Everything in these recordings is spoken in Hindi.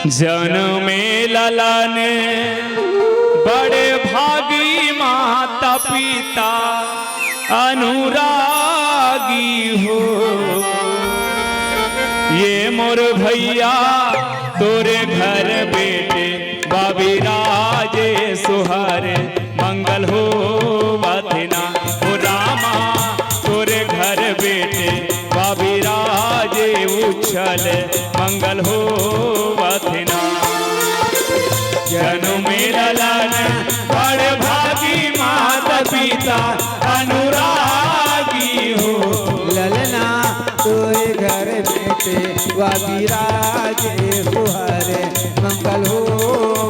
जन्मे ललन बड़े भागी माता पिता अनुरागी हो। ये मोर भैया तोरे घर बेटे बाबीराजे सुहारे मंगल हो बथिना। ओ रामा तोरे घर बेटे बाबीराजे उछल मंगल हो बथिना। जन्मे ललन बड़े भागी माता पिता अनुरागी हो। ललना तोरे घर बेटे बाबीराजे सुहारे मंगल हो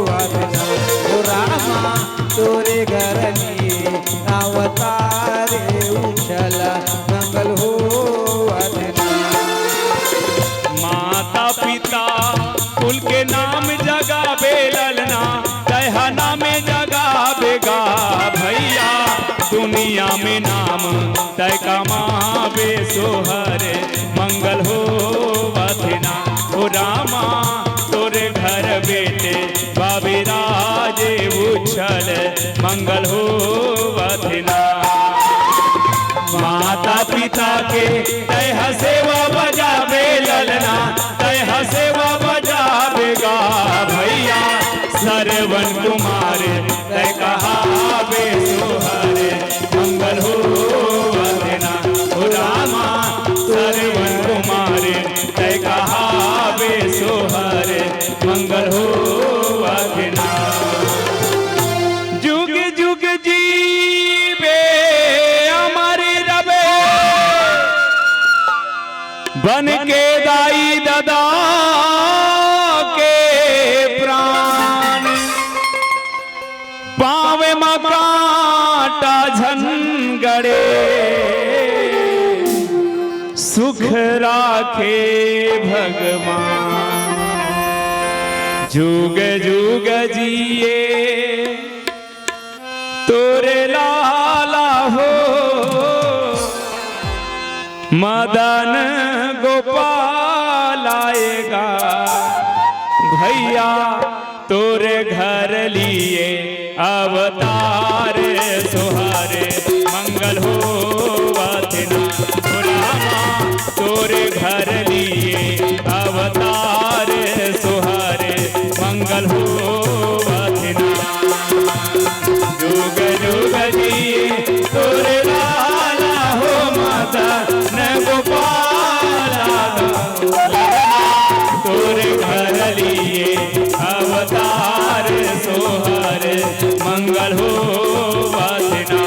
बथिना। ओ रामा तोरे घर में अवतारे उछल मंगल हो बथिना। माता पिता कुल के नाम जगा बेलना तहा नाम जगा बेगा भैया। दुनिया में नाम तय कमावे सोहरे मंगल हो बथिना। ओ रामा तोरे घर बेटे बाबीराजे उछल मंगल हो बथिना। माता पिता के तय सेवा बजावे ललना तय सेवा बजावेगा भैया। सरवन कुमार तय कहावे सोहरे मंगल हो बथिना। ओ रामा सरवन कुमार तय कहावे सोहरे मंगल हो बथिना। जुग जुग जीवे अमर रवे बन के दाई दादा के प्राण। पावे मकाटा झनगड़े सुख राखे भगवान। जुग जुग जिए तोरे लाला हो मदन गोपाल आएगा भैया। तोरे घर लिए अवतार सोहारे मंगल हो बथिना। ओ रामा तोरे घर लिए अवतार सोहारे मंगल हो बथिना। जुग जुग जिए तोरे लाला हो मदन गोपाल तोरे घर लिए अवतार सोहर मंगल हो बथिना।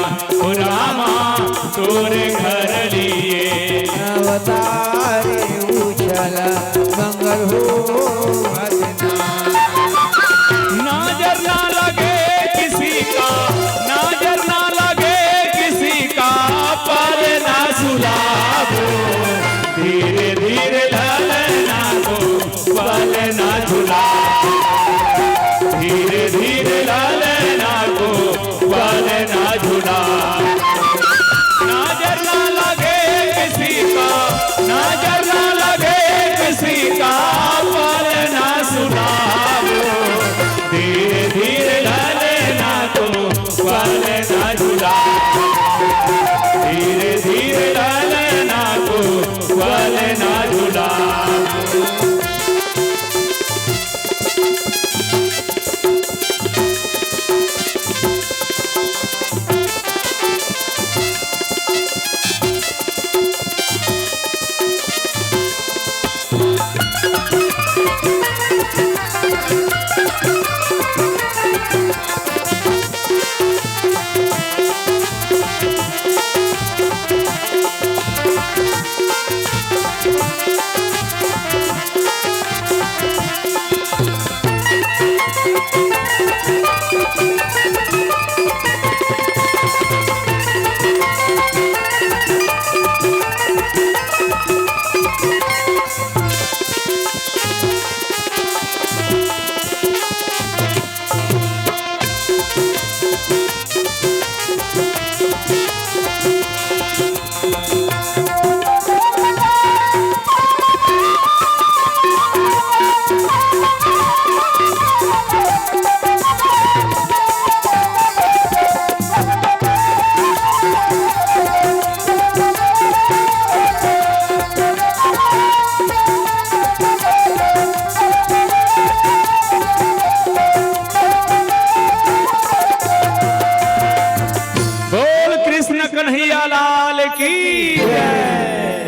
कन्हैया लाल की जय।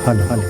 हल हल